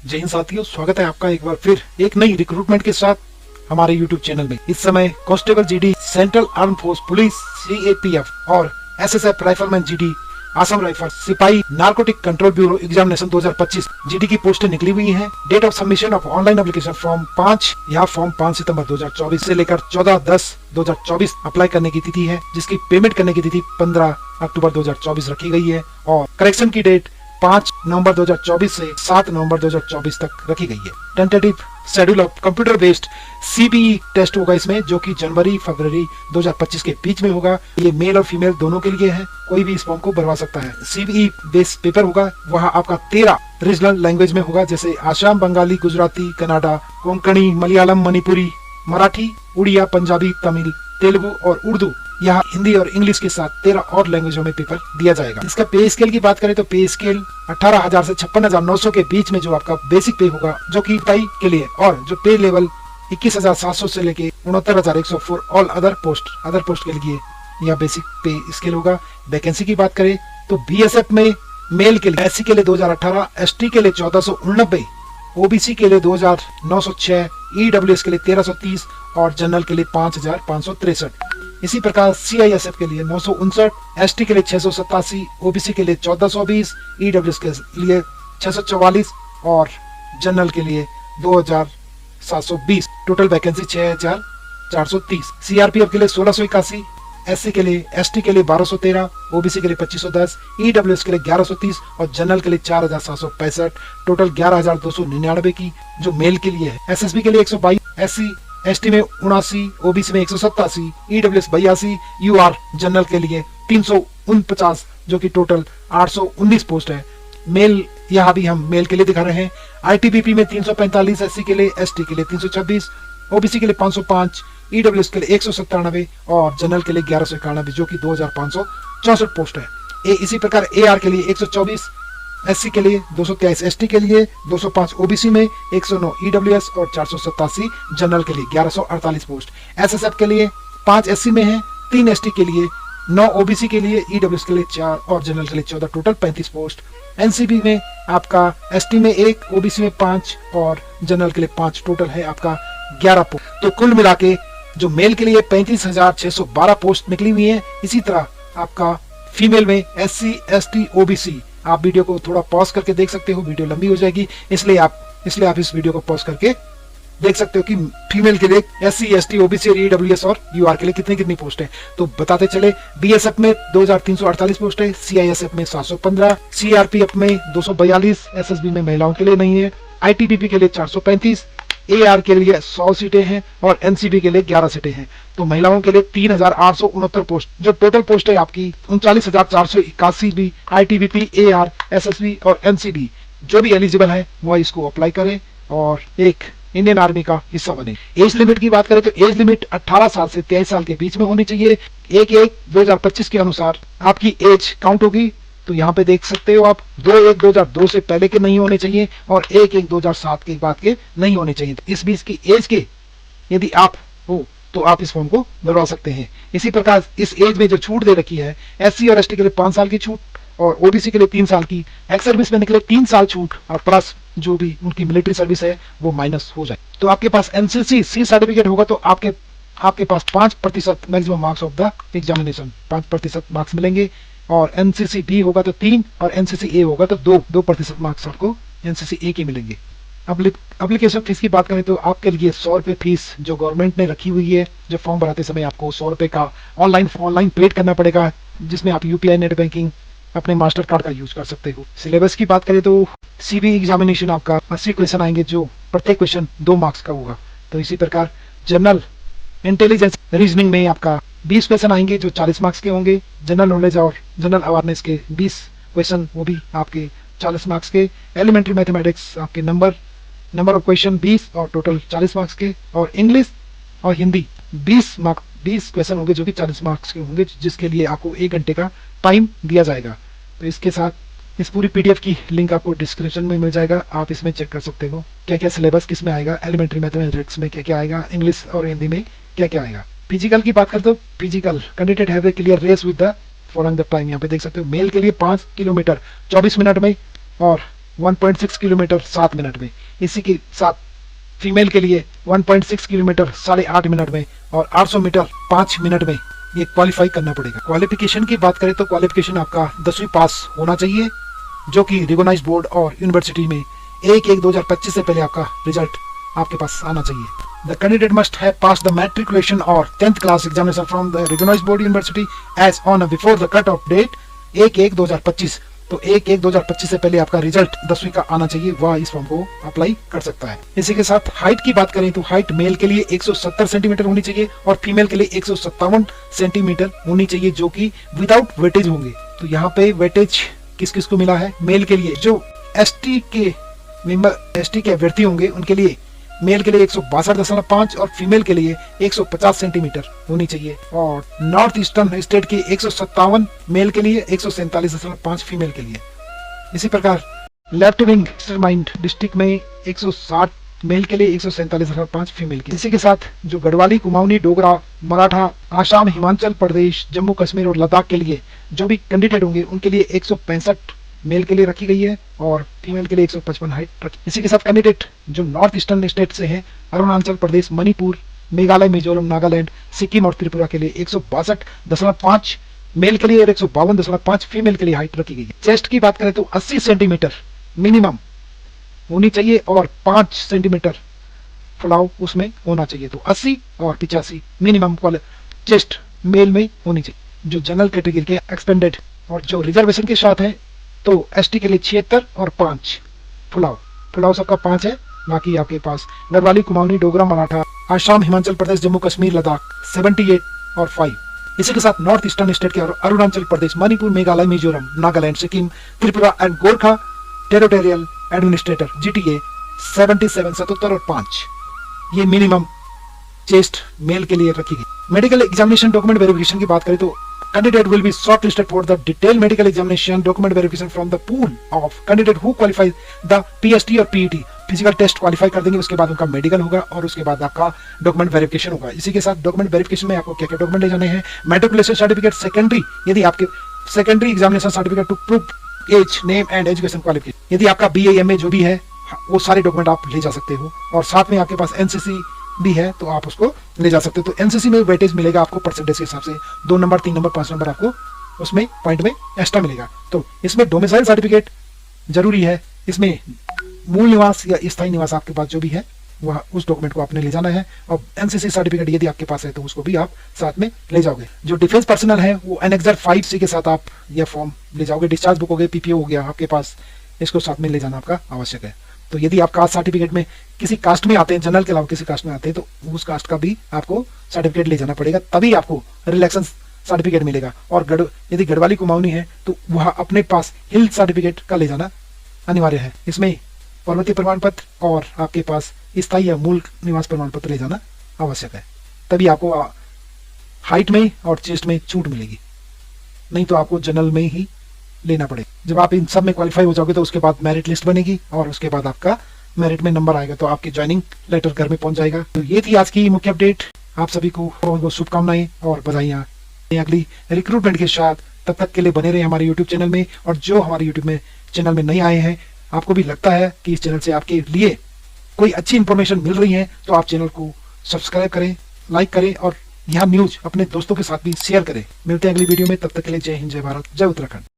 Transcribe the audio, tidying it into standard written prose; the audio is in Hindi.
जय हिंद साथियों, स्वागत है आपका एक बार फिर एक नई रिक्रूटमेंट के साथ हमारे YouTube चैनल में। इस समय constable GD, central arm force police CAPF और SSF rifleman GD, Assam rifle सिपाही narcotic control bureau examination 2025 GD की पोस्टें निकली हुई हैं। Date of submission of online application form 5 सितंबर 2024 से लेकर 14/10/2024 अप्लाई करने की तिथि है, जिसकी पेमेंट करने की तिथि 15 अक्टूबर 2024 रखी गई है और करेक्शन की डेट 5 नवंबर 2024 से 7 नवंबर 2024 तक रखी गई है। Tentative schedule of computer based CBE test होगा इसमें, जो कि जनवरी-फरवरी 2025 के बीच में होगा। ये मेल और फीमेल दोनों के लिए है, कोई भी इस फॉर्म को भरवा सकता है। CBE बेस्ड पेपर होगा, वहाँ आपका 13 रीजनल लैंग्वेज में होगा, जैसे आसाम, बंगाली, गुजराती, कन्नड़ा, कोंकणी, मलयालम, मणिपुरी, मराठी, उड़िया, पंजाबी, तमिल, तेलुगु और उर्दू। यहाँ हिंदी और इंग्लिश के साथ 13 और लैंग्वेजों में पेपर दिया जाएगा। इसका पे स्केल की बात करें तो पे स्केल 18,000 से 56,900 के बीच में जो आपका बेसिक पे होगा, जो कि सिपाही के लिए, और जो पे लेवल 21,700 से लेके 69,100 फॉर ऑल अदर पोस्ट के लिए यह बेसिक पे स्केल होगा। वैकेंसी की बात करें तो BSF में मेल के लिए SC के लिए 2018, ST के लिए 1489, OBC के लिए 2,906, EWS के लिए 1,330 और जनरल के लिए 5,563। इसी प्रकार CISF के लिए 959, ST के लिए 687, OBC के लिए 1420, EWS के लिए 644 और जनरल के लिए 2,720। Total vacancy 6,430। CRPF के लिए 1,681, SC के लिए, ST के लिए 1,213, OBC के लिए 2,510, EWS के लिए 1,130 और जनरल के लिए 4,765। टोटल 11,299 की जो मेल के लिए है। SSB के लिए 122, SC ST में 79, OBC में 187, EWS 82, UR जनरल के लिए 349, जो कि टोटल 819 पोस्ट है। मेल यहाँ भी हम मेल के लिए दिखा रहे हैं। ITBP में 345, SC के लिए, ST के लिए 326, OBC के लिए 505, EWS के लिए 197 और जनरल के लिए 1191, जो कि 2,564 पोस्ट है। इसी प्रकार AR के लिए 124, SC के लिए 223, ST के लिए 205, OBC में 109, EWS और 487 जनरल के लिए 1148 पोस्ट। SSF के लिए 5 SC में है, 3 ST के लिए, 9 OBC के लिए, EWS के लिए 4 और जनरल के लिए 14, टोटल 35 पोस्ट। NCB में आपका ST में 1, OBC में 5 और जनरल के लिए 5, टोटल है आपका 11 पोस्ट। तो कुल मिला के जो मेल के लिए 35,612 पोस्ट निकली हुई है। इसी तरह आपका फीमेल में SC, ST, OBC, आप वीडियो को थोड़ा पॉज करके देख सकते हो, वीडियो लंबी हो जाएगी, इसलिए आप इस वीडियो को पॉज करके देख सकते हो कि फीमेल के लिए SC, ST, OBC, EWS और UR के लिए कितनी पोस्ट है। तो बताते चले, BSF में 2,348 पोस्ट है, CISF में 715, CRPF में 242, SSB में महिलाओं के लिए नहीं है, ITBP के लिए 435, AR के लिए 100 सीटें हैं और NCB के लिए 11 सीटें हैं। तो महिलाओं के लिए 3,869 पोस्ट, जो टोटल पोस्ट है आपकी 39,481 भी ITBP, AR, SSB और NCB जो भी एलिजिबल है वो इसको अप्लाई करें और एक इंडियन आर्मी का हिस्सा बने। एज लिमिट की बात करें तो एज लिमिट 18 साल से 23 साल के बीच में होनी चाहिए। 1/1/2025 के अनुसार आपकी एज काउंट होगी। तो यहाँ पे देख सकते हो आप 2/1/2002 से पहले के नहीं होने चाहिए और 1/1/2007 के बाद के नहीं होने चाहिए। इस बीच की एज के यदि आप हो तो आप इस फॉर्म को भरवा सकते हैं। इसी प्रकार इस एज में जो छूट दे रखी है, SC और ST के लिए 5 साल की छूट और OBC के लिए 3 साल की, एक्स सर्विस में निकले 3 साल छूट और प्लस जो भी उनकी मिलिट्री सर्विस है वो माइनस हो जाए। तो आपके पास NCC C सर्टिफिकेट होगा तो आपके पास 5% maximum marks of the examination, 5% marks मिलेंगे और NCC B होगा तो 3 और NCC A होगा तो 2% मार्क्स आपको NCC A के मिलेंगे। एप्लीकेशन फीस की बात करें तो आपके लिए 100 रुपये फीस जो गवर्नमेंट ने रखी हुई है। जो फॉर्म भराते समय आपको 100 रुपये का ऑनलाइन पेड करना पड़ेगा, जिसमें आप UPI नेट बैंकिंग अपने मास्टर कार्ड का यूज कर सकते हो। सिलेबस की बात करें तो CBE एग्जामिनेशन आपका 80 क्वेश्चन आएंगे, जो प्रत्येक क्वेश्चन 2 मार्क्स का होगा। तो इसी प्रकार जनरल इंटेलिजेंस रीजनिंग में आपका 20 क्वेश्चन आएंगे जो 40 मार्क्स के होंगे। जनरल नॉलेज और जनरल अवेयरनेस के 20 क्वेश्चन, वो भी आपके 40 मार्क्स के। एलिमेंट्री मैथमेटिक्स आपके नंबर ऑफ क्वेश्चन 20 और टोटल 40 मार्क्स के। और इंग्लिश और हिंदी 20 क्वेश्चन होंगे जो कि 40 मार्क्स के होंगे, जिसके लिए आपको 1 घंटे का टाइम दिया जाएगा। तो इसके साथ इस पूरी PDF की लिंक आपको डिस्क्रिप्शन में मिल जाएगा, आप इसमें चेक कर सकते हो क्या क्या सिलेबस किस में आएगा, एलिमेंट्री मैथमेटिक्स में क्या क्या आएगा, इंग्लिश और हिंदी में क्या क्या आएगा। फिजिकल की बात करते हो, physical candidate have a clear race with the following the time. यहाँ पे देख सकते हो मेल के लिए 5 किलोमीटर 24 मिनट में और 1.6 किलोमीटर 7 मिनट में। इसी के साथ फीमेल के लिए 1.6 किलोमीटर 8.5 मिनट में और 800 मीटर 5 मिनट में ये क्वालिफाई करना पड़ेगा। क्वालिफिकेशन की बात करें तो क्वालिफिकेशन आपका 10वीं पास होना चाहिए, जो कि रिकॉग्नाइज्ड बोर्ड और यूनिवर्सिटी में 1/1/2025 से पहले आपका रिजल्ट आपके पास आना चाहिए। The candidate must have pass the matriculation और 10th class examination from the recognized board university as on before the cut off date 1/1/2025। तो 1/1/2025 से पहले आपका रिजल्ट 10वीं का आना चाहिए, वह इस फॉर्म को अप्लाई कर सकता है। इसी के साथ हाइट की बात करें तो हाइट मेल के लिए 170 सेंटीमीटर होनी चाहिए और फीमेल के लिए 157 सेंटीमीटर होनी चाहिए, जो कि विदाउट वेटेज होंगे। तो यहाँ पे वेटेज किस किस को मिला है? मेल के लिए जो एसटी के अभ्यर्थी होंगे उनके लिए मेल के लिए 162.5 और फीमेल के लिए 150 सेंटीमीटर होनी चाहिए। और नॉर्थ ईस्टर्न स्टेट के 157 मेल के लिए 147.5 फीमेल के लिए। इसी प्रकार लेफ्ट विंग माइंड डिस्ट्रिक्ट में 160 मेल के लिए 147.5 फीमेल के। इसी के साथ जो गढ़वाली, कुमाऊनी, डोगरा, मराठा, आसाम, हिमाचल प्रदेश, जम्मू कश्मीर और लद्दाख के लिए जो भी कैंडिडेट होंगे उनके लिए 165 मेल के लिए रखी गई है और फीमेल के लिए 155 हाइट रखी। इसी के साथ कैंडिडेट जो नॉर्थ ईस्टर्न स्टेट से हैं, अरुणाचल प्रदेश, मणिपुर, मेघालय, मिजोरम, नागालैंड, सिक्किम और त्रिपुरा के लिए 162.5 मेल के लिए और 152.5 फीमेल के लिए हाइट रखी गई है। चेस्ट की बात करें तो 80 सेंटीमीटर मिनिमम होनी चाहिए और 5 सेंटीमीटर फुलाव उसमें होना चाहिए। तो 80 और 85 मिनिमम चेस्ट मेल में होनी चाहिए। जो जनरल कैटेगरी के एक्सपेंडेड और जो रिजर्वेशन के साथ है तो एसटी के लिए 76 और 5 फुलाव सबका 5 है। बाकी आपके पास गढ़वाली, कुमाऊनी, डोगरा, मराठा, आसाम, हिमाचल प्रदेश, जम्मू कश्मीर, लद्दाख 78 और 5। इसी के साथ नॉर्थ ईस्टर्न स्टेट के Arunachal Pradesh, Manipur, Meghalaya, Mizoram, Nagaland, Sikkim, Tripura and Gorkha territorial administrator GTA 77 और 5 ये मिनिमम चेस्ट मेल के लिए रखी गई। मेडिकल एग्जामिनेशन डॉक्यूमेंट वेरिफिकेशन की बात करें तो candidate will be shortlisted for the detailed medical examination document verification from the pool of candidate who qualify the PST और PET फिजिकल टेस्ट क्वालिफाई कर देंगे। उसके बाद उनका मेडिकल होगा और उसके बाद आपका डॉक्यूमेंट वेरिफिकेशन होगा। इसी के साथ डॉक्यूमेंट वेरिफिकेशन में आपको क्या क्या डॉक्यूमेंट ले जाने हैं? मैट्रिकुलेशन सर्टिफिकेट, सेकेंडरी यदि आपके secondary examination certificate to prove age, name and education qualification, यदि आपका BA MA जो भी है वो सारे डॉक्यूमेंट आप ले जा सकते हो। और साथ में आपके पास NCC भी है तो आप उसको ले जा सकते हो। तो एनसीसी में वेटेज मिलेगा आपको परसेंटेज के हिसाब से, 2 नंबर, 3 नंबर, 5 नंबर आपको उसमें पॉइंट में एक्स्ट्रा मिलेगा। तो इसमें डोमिसाइल सर्टिफिकेट जरूरी है। इसमें मूल निवास या स्थायी निवास आपके पास जो भी है वह उस डॉक्यूमेंट को आपने ले जाना है। और एनसीसी सर्टिफिकेट यदि आपके पास है तो उसको भी आप साथ में ले जाओगे। जो डिफेंस पर्सनल है वो एनेक्सर 5C के साथ आप यह फॉर्म ले जाओगे। डिस्चार्ज बुक हो गया, PPO हो गया आपके पास, इसको साथ में ले जाना आपका आवश्यक है। तो यदि आप कास्ट सर्टिफिकेट में किसी कास्ट में आते हैं, जनरल के अलावा किसी कास्ट में आते हैं, तो उस कास्ट का भी आपको सर्टिफिकेट ले जाना पड़ेगा, तभी आपको रिलेक्शन सर्टिफिकेट मिलेगा। और यदि गढ़वाली, कुमाऊनी है तो वह अपने पास हिल सर्टिफिकेट का ले जाना अनिवार्य है। इसमें पर्वतीय प्रमाण पत्र और आपके पास स्थायी या मूल निवास प्रमाण पत्र ले जाना आवश्यक है, तभी आपको हाइट में और चेस्ट में छूट मिलेगी, नहीं तो आपको जनरल में ही लेना पड़ेगा। जब आप इन सब में क्वालिफाई हो जाओगे तो उसके बाद मेरिट लिस्ट बनेगी और उसके बाद आपका मेरिट में नंबर आएगा तो आपकी ज्वाइनिंग लेटर घर में पहुंच जाएगा। तो ये थी आज की मुख्य अपडेट। आप सभी को शुभकामनाएं और बधाइयां अगली रिक्रूटमेंट के साथ। तब तक के लिए बने रहे हमारे यूट्यूब चैनल में। और जो हमारे यूट्यूब में चैनल में नए आए हैं, आपको भी लगता है कि इस चैनल से आपके लिए कोई अच्छी इंफॉर्मेशन मिल रही है तो आप चैनल को सब्सक्राइब करें, लाइक करें और यहाँ न्यूज अपने दोस्तों के साथ भी शेयर करें। मिलते हैं अगली वीडियो में, तब तक के लिए जय हिंद, जय भारत, जय उत्तराखंड।